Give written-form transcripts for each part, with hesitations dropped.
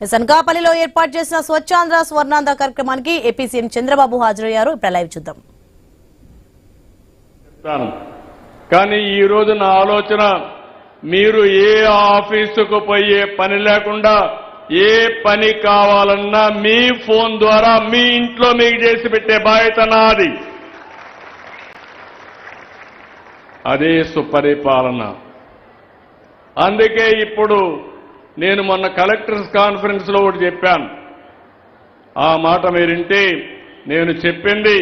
అనకాపల్లిలో ఏర్పాటు చేసిన స్వచ్ఛాంధ్ర స్వర్ణాంధ్ర కార్యక్రమానికి ఏపీ సీఎం చంద్రబాబు హాజరయ్యారు. ఇప్పుడు లైవ్ చూద్దాం. కానీ ఈ రోజు నా ఆలోచన, మీరు ఏ ఆఫీసుకు పోయే పని లేకుండా ఏ పని కావాలన్నా మీ ఫోన్ ద్వారా మీ ఇంట్లో మీకు చేసి పెట్టే బాధ్యత నాది. అదే సుపరిపాలన. అందుకే ఇప్పుడు నేను మొన్న కలెక్టర్స్ కాన్ఫరెన్స్ లో ఒకటి చెప్పాను. ఆ మాట మీరింటే నేను చెప్పింది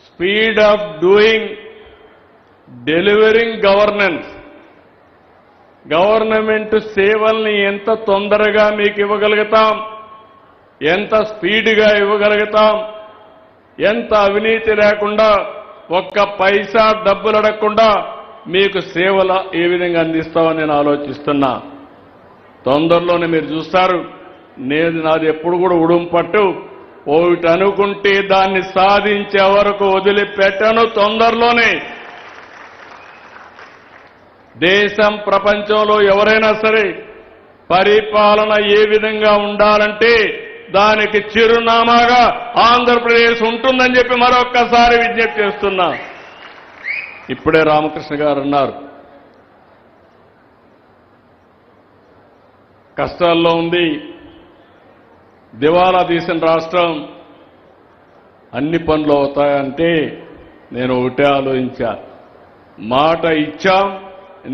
speed of doing delivering governance. Government సేవల్ని ఎంత తొందరగా మీకు ఇవ్వగలుగుతాం, ఎంత స్పీడ్గా ఇవ్వగలుగుతాం, ఎంత అవినీతి లేకుండా ఒక్క పైసా డబ్బులు అడగకుండా మీకు సేవలు ఏ విధంగా అందిస్తామని నేను ఆలోచిస్తున్నా. తొందరలోనే మీరు చూస్తారు. నాది ఎప్పుడు కూడా ఉడుంపట్టు, ఒకటి అనుకుంటే దాన్ని సాధించే వరకు వదిలిపెట్టను. తొందరలోనే దేశం ప్రపంచంలో ఎవరైనా సరే పరిపాలన ఏ విధంగా ఉండాలంటే దానికి చిరునామాగా ఆంధ్రప్రదేశ్ ఉంటుందని చెప్పి మరొక్కసారి విజ్ఞప్తి చేస్తున్నా. ఇప్పుడే రామకృష్ణ గారు అన్నారు, కష్టాల్లో ఉంది, దివాలా తీసిన రాష్ట్రం, అన్ని పనులు అవుతాయంటే నేను ఒకటే ఆలోచించా. మాట ఇచ్చాం.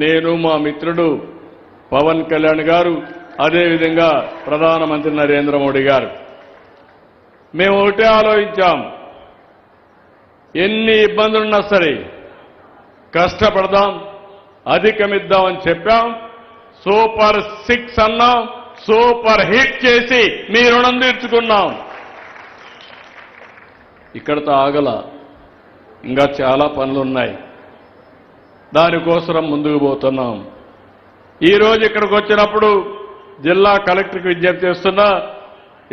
నేను, మా మిత్రుడు పవన్ కళ్యాణ్ గారు, అదేవిధంగా ప్రధానమంత్రి నరేంద్ర మోడీ గారు, మేము ఒకటే ఆలోచించాం. ఎన్ని ఇబ్బందులున్నా సరే కష్టపడదాం, అధిగమిద్దామని చెప్పాం. సూపర్ 6 అన్నాం, సూపర్ హిట్ చేసి మీ రుణం తీర్చుకున్నాం. ఇక్కడతో ఆగల, ఇంకా చాలా పనులున్నాయి. దానికోసం ముందుకు పోతున్నాం. ఈరోజు ఇక్కడికి వచ్చినప్పుడు జిల్లా కలెక్టర్కి విజ్ఞప్తి చేస్తున్నా,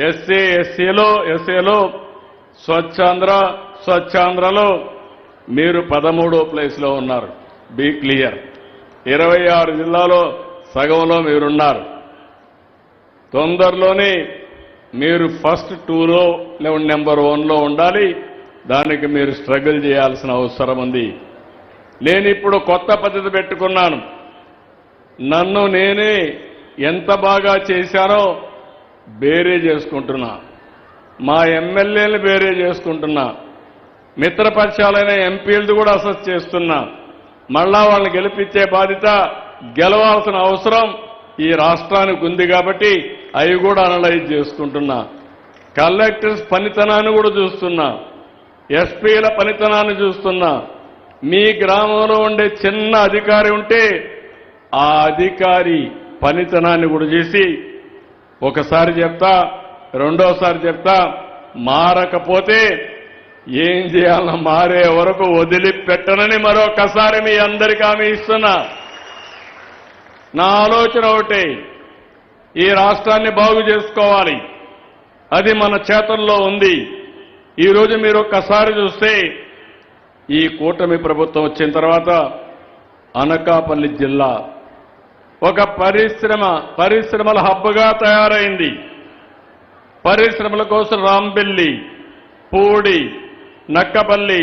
ఎస్ఏలో స్వచ్ఛాంధ్రలో మీరు 13వ ప్లేస్లో ఉన్నారు. Be clear. 26 జిల్లాలో సగంలో మీరున్నారు. తొందరలోనే మీరు ఫస్ట్ 2లో నెంబర్ 1లో ఉండాలి. దానికి మీరు స్ట్రగుల్ చేయాల్సిన అవసరం ఉంది. నేను ఇప్పుడు కొత్త పద్ధతి పెట్టుకున్నాను. నన్ను నేనే ఎంత బాగా చేశానో బేరే చేసుకుంటున్నా, మా ఎమ్మెల్యేలు బేరే చేసుకుంటున్నా, మిత్రపక్షాలైన ఎంపీలది కూడా అసెస్ చేస్తున్నా. మళ్ళా వాళ్ళని గెలిపించే బాధ్యత, గెలవాల్సిన అవసరం ఈ రాష్ట్రానికి ఉంది కాబట్టి అవి కూడా అనలైజ్ చేసుకుంటున్నా. కలెక్టర్స్ పనితనాన్ని కూడా చూస్తున్నా, ఎస్పీల పనితనాన్ని చూస్తున్నా. మీ గ్రామంలో ఉండే చిన్న అధికారి ఉంటే ఆ అధికారి పనితనాన్ని కూడా చేసి ఒకసారి చెప్తా, రెండోసారి చెప్తా, మారకపోతే ఏం చేయాలన్నా మారే వరకు వదిలిపెట్టనని మరొకసారి మీ అందరికీ హామీ ఇస్తున్నా. నా ఆలోచన ఒకటే, ఈ రాష్ట్రాన్ని బాగు చేసుకోవాలి. అది మన చేతుల్లో ఉంది. ఈరోజు మీరు ఒక్కసారి చూస్తే ఈ కూటమి ప్రభుత్వం వచ్చిన తర్వాత అనకాపల్లి జిల్లా ఒక పరిశ్రమల హబ్గా తయారైంది. పరిశ్రమల కోసం రాంబెల్లి, పూడి, నక్కపల్లి,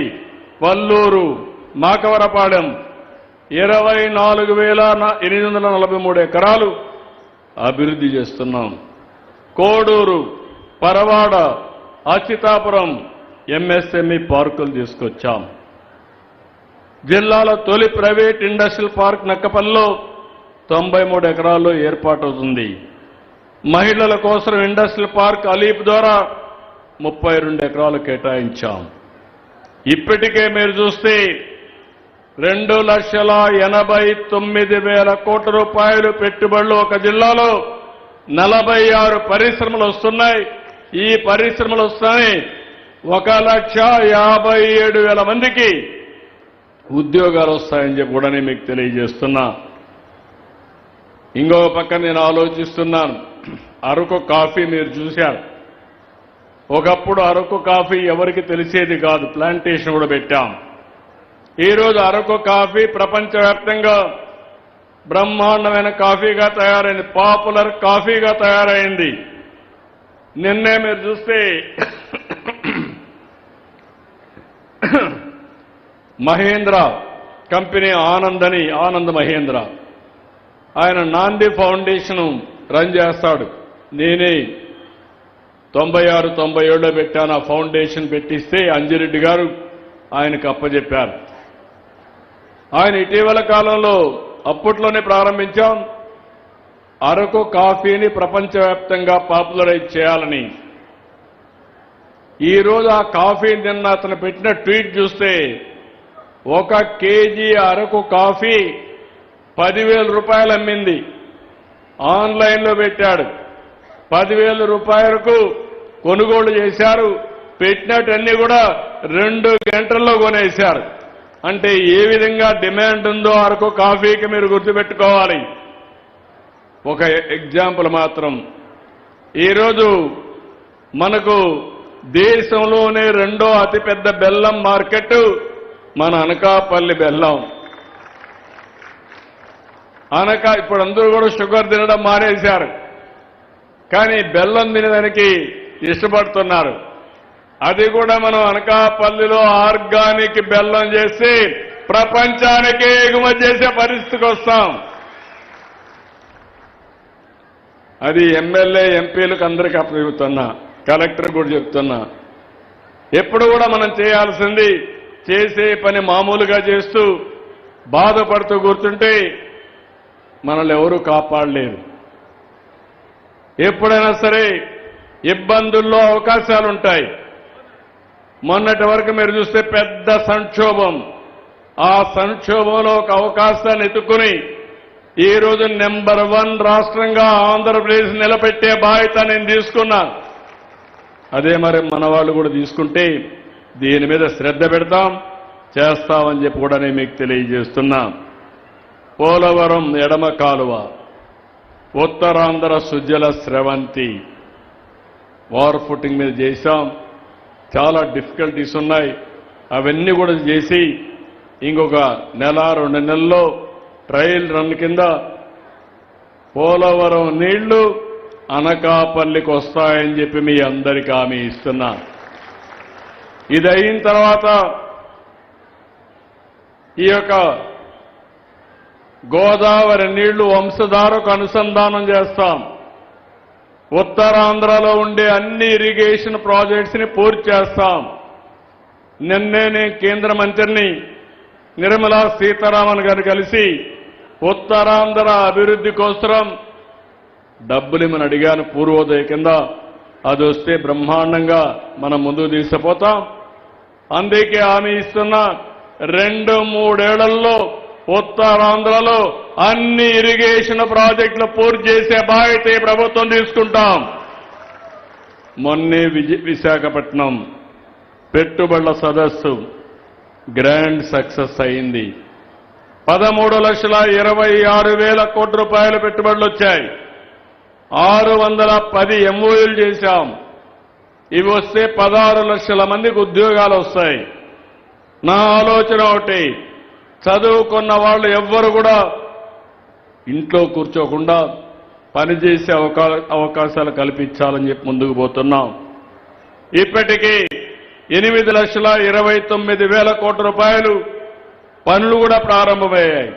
వల్లూరు, మాకవరపాడెం 24,843 ఎకరాలు అభివృద్ధి చేస్తున్నాం. కోడూరు, పరవాడ, అచ్యుతాపురం ఎంఎస్ఎంఈ పార్కులు తీసుకొచ్చాం. జిల్లాలో తొలి ప్రైవేట్ ఇండస్ట్రియల్ పార్క్ నక్కపల్లిలో 93 ఎకరాల్లో ఏర్పాటవుతుంది. మహిళల కోసం ఇండస్ట్రియల్ పార్క్ అలీప్ ద్వారా 32 ఎకరాలు కేటాయించాం. ఇప్పటికే మీరు చూస్తే 2,89,000 కోట్ల రూపాయలు పెట్టుబడులు ఒక జిల్లాలో 46 పరిశ్రమలు వస్తున్నాయి. ఈ పరిశ్రమలు వస్తాయి 1,57,000 మందికి ఉద్యోగాలు వస్తాయని చెప్పి కూడా నేను మీకు తెలియజేస్తున్నా. ఇంకో పక్క నేను ఆలోచిస్తున్నాను, అరకు కాఫీ మీరు చూశారు. ఒకప్పుడు అరకు కాఫీ ఎవరికి తెలిసేది కాదు, ప్లాంటేషన్ కూడా పెట్టాం. ఈరోజు అరకు కాఫీ ప్రపంచవ్యాప్తంగా బ్రహ్మాండమైన కాఫీగా తయారైంది, పాపులర్ కాఫీగా తయారైంది. నిన్నే మీరు చూస్తే మహేంద్ర కంపెనీ ఆనంద్ మహేంద్ర, ఆయన నాంది ఫౌండేషన్ రన్ చేస్తాడు. నేనే 96, 97లో పెట్టాను. ఆ ఫౌండేషన్ పెట్టిస్తే అంజిరెడ్డి గారు ఆయనకు అప్పచెప్పారు. ఆయన ఇటీవల కాలంలో అప్పట్లోనే ప్రారంభించాం అరకు కాఫీని ప్రపంచవ్యాప్తంగా పాపులరైజ్ చేయాలని. ఈరోజు ఆ కాఫీ నిన్న అతను పెట్టిన ట్వీట్ చూస్తే 1 కేజీ అరకు కాఫీ 10,000 రూపాయలు అమ్మింది. ఆన్లైన్లో పెట్టాడు. 10,000 రూపాయలకు కొనుగోలు చేశారు. పెట్టినట్టన్నీ కూడా 2 గంటల్లో కొనేశారు. అంటే ఏ విధంగా డిమాండ్ ఉందో అరకు కాఫీకి మీరు గుర్తుపెట్టుకోవాలి. ఒక ఎగ్జాంపుల్ మాత్రం, ఈరోజు మనకు దేశంలోనే 2వ అతిపెద్ద బెల్లం మార్కెట్ మన అనకాపల్లి బెల్లం. ఇప్పుడు అందరూ కూడా షుగర్ తినడం మానేశారు, కానీ బెల్లం తినడానికి ఇష్టపడుతున్నారు. అది కూడా మనం అనకాపల్లిలో ఆర్గానిక్ బెల్లం చేసి ప్రపంచానికి ఎగుమతి చేసే పరిస్థితికి వస్తాం. అది ఎమ్మెల్యే ఎంపీలకు అందరికీ అప్పచెబుతున్నా, కలెక్టర్ కూడా చెప్తున్నా. ఎప్పుడు కూడా మనం చేయాల్సింది చేసే పని మామూలుగా చేస్తూ బాధపడుతూ కూర్చుంటే మనల్ని ఎవరూ కాపాడలేరు. ఎప్పుడైనా సరే ఇబ్బందుల్లో అవకాశాలుంటాయి. మొన్నటి వరకు మీరు చూస్తే పెద్ద సంక్షోభం. ఆ సంక్షోభంలో ఒక అవకాశాన్ని ఎత్తుకుని ఈ రోజు నెంబర్ 1 రాష్ట్రంగా ఆంధ్రప్రదేశ్ నిలబెట్టే బాధ్యత నేను తీసుకున్నా. అదే మరి మన వాళ్ళు కూడా తీసుకుంటే దీని మీద శ్రద్ధ పెడతాం, చేస్తామని చెప్పి కూడా నేను మీకు తెలియజేస్తున్నా. పోలవరం ఎడమ కాలువ, ఉత్తరాంధ్ర సుజల స్రవంతి వార్ ఫుటింగ్ మీద చేశాం. చాలా డిఫికల్టీస్ ఉన్నాయి, అవన్నీ కూడా చేసి ఇంకొక 1-2 నెలల్లో ట్రయల్ రన్ కింద పోలవరం నీళ్లు అనకాపల్లికి వస్తాయని చెప్పి మీ అందరికీ హామీ ఇస్తున్నా. ఇది అయిన తర్వాత ఈ యొక్క గోదావరి నీళ్లు వంశధారకు అనుసంధానం చేస్తాం. ఉత్తరాంధ్రలో ఉండే అన్ని ఇరిగేషన్ ప్రాజెక్ట్స్ ని పూర్తి చేస్తాం. నిన్నే నేను కేంద్ర మంత్రిని నిర్మలా సీతారామన్ గారు కలిసి ఉత్తరాంధ్ర అభివృద్ధి కోసం డబ్బులు మనం అడిగాను. పూర్వోదయ కింద అది వస్తే బ్రహ్మాండంగా మనం ముందుకు తీసుకుపోతాం. అందుకే హామీ ఇస్తున్నా, 2-3 ఏళ్లలో ఉత్తరాంధ్రలో అన్ని ఇరిగేషన్ ప్రాజెక్టులు పూర్తి చేసే బాధ్యత ఈ ప్రభుత్వం తీసుకుంటాం. మొన్నే విశాఖపట్నం పెట్టుబడుల సదస్సు గ్రాండ్ సక్సెస్ అయింది. 13,26,000 కోట్ల రూపాయల పెట్టుబడులు వచ్చాయి. 610 ఎంఓయూలు చేశాం. ఇవి వస్తే 16 లక్షల మందికి ఉద్యోగాలు వస్తాయి. నా ఆలోచన ఒకటి, చదువుకున్న వాళ్ళు ఎవ్వరు కూడా ఇంట్లో కూర్చోకుండా పనిచేసే అవకాశాలు కల్పించాలని చెప్పి ముందుకు పోతున్నాం. ఇప్పటికీ 8,29,000 కోట్ల రూపాయలు పనులు కూడా ప్రారంభమయ్యాయి.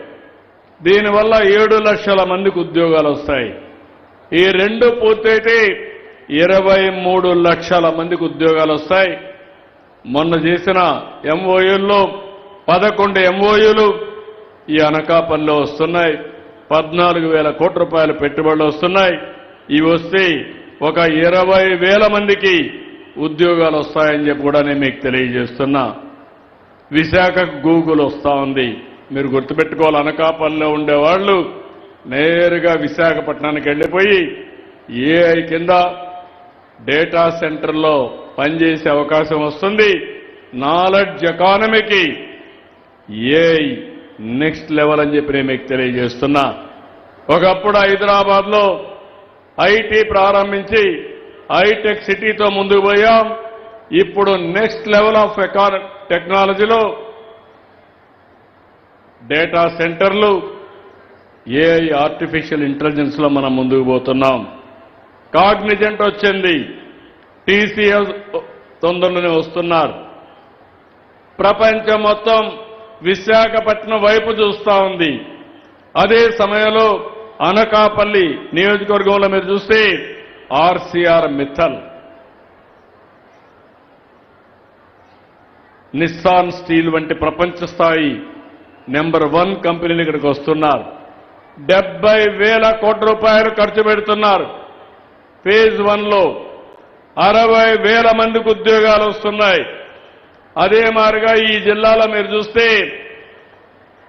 దీనివల్ల 7 లక్షల మందికి ఉద్యోగాలు వస్తాయి. ఈ 2 పూర్తయితే 23 లక్షల మందికి ఉద్యోగాలు వస్తాయి. మొన్న చేసిన ఎంఓయూల్లో 11 ఎంఓయూలు ఈ అనకాపల్లిలో వస్తున్నాయి. 14,000 కోట్ల రూపాయల పెట్టుబడులు వస్తున్నాయి. ఇవి వస్తే ఒక 20,000 మందికి ఉద్యోగాలు వస్తాయని చెప్పి కూడా నేను మీకు తెలియజేస్తున్నా. విశాఖకు గూగుల్ వస్తా ఉంది. మీరు గుర్తుపెట్టుకోవాలి, అనకాపల్లిలో ఉండేవాళ్లు నేరుగా విశాఖపట్నానికి వెళ్ళిపోయి ఏఐ కింద డేటా సెంటర్లో పనిచేసే అవకాశం వస్తుంది. నాలెడ్జ్ ఎకానమీకి ఏఐ నెక్స్ట్ లెవెల్ అని చెప్పి నేను మీకు తెలియజేస్తున్నా. ఒకప్పుడు హైదరాబాద్లో ఐటీ ప్రారంభించి హైటెక్ సిటీతో ముందుకు పోయాం. ఇప్పుడు నెక్స్ట్ లెవెల్ ఆఫ్ టెక్నాలజీలో డేటా సెంటర్లు, ఏఐ ఆర్టిఫిషియల్ ఇంటెలిజెన్స్ లో మనం ముందుకు పోతున్నాం. కాగ్నిజెంట్ వచ్చింది, టీసీఎస్ తొందరలోనే వస్తున్నారు. ప్రపంచం మొత్తం విశాఖపట్నం వైపు చూస్తా ఉంది. అదే సమయంలో అనకాపల్లి నియోజకవర్గంలో మీరు చూస్తే ఆర్సీఆర్ మిత్తల్, నిస్సాన్ స్టీల్ వంటి ప్రపంచ స్థాయి నెంబర్ 1 కంపెనీలు ఇక్కడికి వస్తున్నారు. 70,000 కోట్ల రూపాయలు ఖర్చు పెడుతున్నారు. ఫేజ్ 1లో 60,000 మందికి ఉద్యోగాలు వస్తున్నాయి. అదే మాదిరిగా ఈ జిల్లాలో మీరు చూస్తే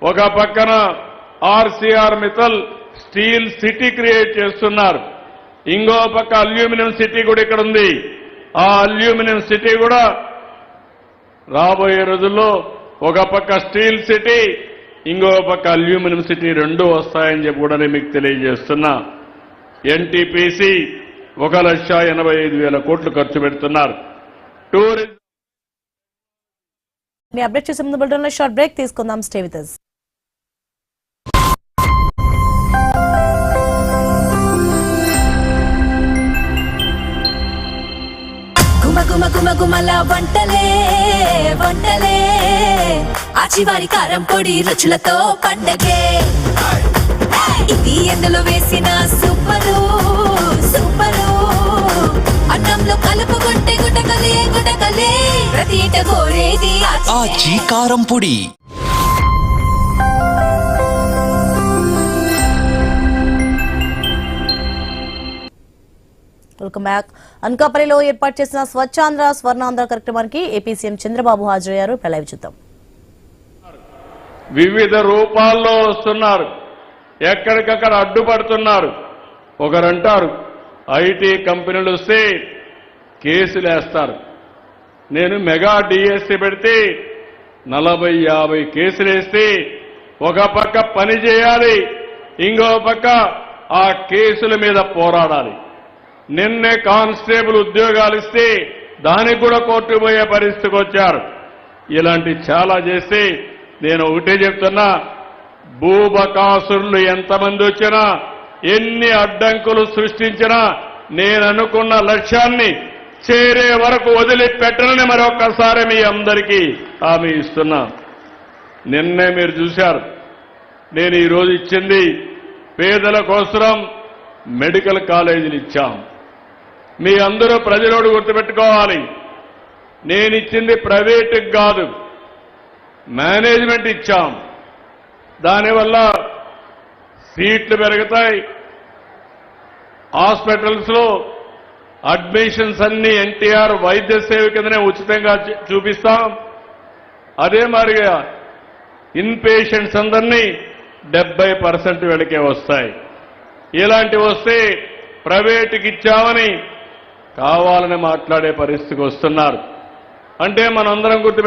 ఒక పక్కన RCR Mittal steel city create చేస్తున్నారు. ఇంకో పక్క అల్యూమినియం సిటీ కూడా ఇక్కడ ఉంది. ఆ అల్యూమినియం సిటీ కూడా రాబోయే రోజుల్లో ఒక పక్క స్టీల్ సిటీ, ఇంకో పక్క అల్యూమినియం సిటీ రెండు వస్తాయని చెప్పి కూడా నేను మీకు తెలియజేస్తున్నా. ఎన్టీపీసీ 1,85,000 కోట్లు ఖర్చు పెడుతున్నారు. టూరిజం మీ అప్డేట్ చేసే ముందు బులెటిన్లో షార్ట్ బ్రేక్ తీసుకుందాం. Stay with us. గుమగుమల వంటలే వంటలే ఆచివారి కారం పొడి రుచులతో పండగే ఇది ఎందులో వేసిన సూపరు సూపరు అన్నంలో కలుపుకుంటే గుటకలే గుటకలే ప్రతి ఇంట కోరేది ఆచి కారం పొడి. Welcome back. అనకాపల్లిలో ఏర్పాటు చేసిన స్వచ్ఛాంధ్ర స్వర్ణాంధ్ర కార్యక్రమానికి ఏపీ సీఎం చంద్రబాబు హాజరయ్యారు. ఇప్పుడు లైవ్ చూద్దాం. వివిధ రూపాల్లో వస్తున్నారు, ఎక్కడికక్కడ అడ్డుపడుతున్నారు. ఒకరంటారు ఐటీ కంపెనీలు వస్తే కేసులు వేస్తారు. నేను మెగా డిఎస్సీ పెడితే 40-50 కేసులు వేస్తే ఒక పక్క పని చేయాలి, ఇంకో పక్క ఆ కేసుల మీద పోరాడాలి. నిన్నే కానిస్టేబుల్ ఉద్యోగాలు ఇస్తే దానికి కూడా కోర్టు పోయే పరిస్థితికి వచ్చారు. ఇలాంటి చాలా చేస్తే నేను ఒకటే చెప్తున్నా, భూబకాసురులు ఎంతమంది వచ్చినా ఎన్ని అడ్డంకులు సృష్టించినా నేను అనుకున్న లక్ష్యాన్ని చేరే వరకు వదిలిపెట్టనని మరొక్కసారి మీ అందరికీ హామీ ఇస్తున్నా. నిన్నే మీరు చూశారు, నేను ఈరోజు ఇచ్చింది పేదల కోసం మెడికల్ కాలేజీలు ఇచ్చాం. మీ అందరూ ప్రజలోడు గుర్తుపెట్టుకోవాలి, నేనిచ్చింది ప్రైవేటుకి కాదు, మేనేజ్మెంట్ ఇచ్చాం. దానివల్ల సీట్లు పెరుగుతాయి, హాస్పిటల్స్ లో అడ్మిషన్స్ అన్ని ఎన్టీఆర్ వైద్య సేవ కిందనే ఉచితంగా చూపిస్తాం. అదే మాదిరిగా ఇన్ పేషెంట్స్ అందరినీ 70% వీళ్ళకే వస్తాయి. ఇలాంటివి వస్తే ప్రైవేటుకి ఇచ్చామని కావాలని మాట్లాడే పరిస్థితికి వస్తున్నారు. అంటే మనందరం గుర్తుపెట్టు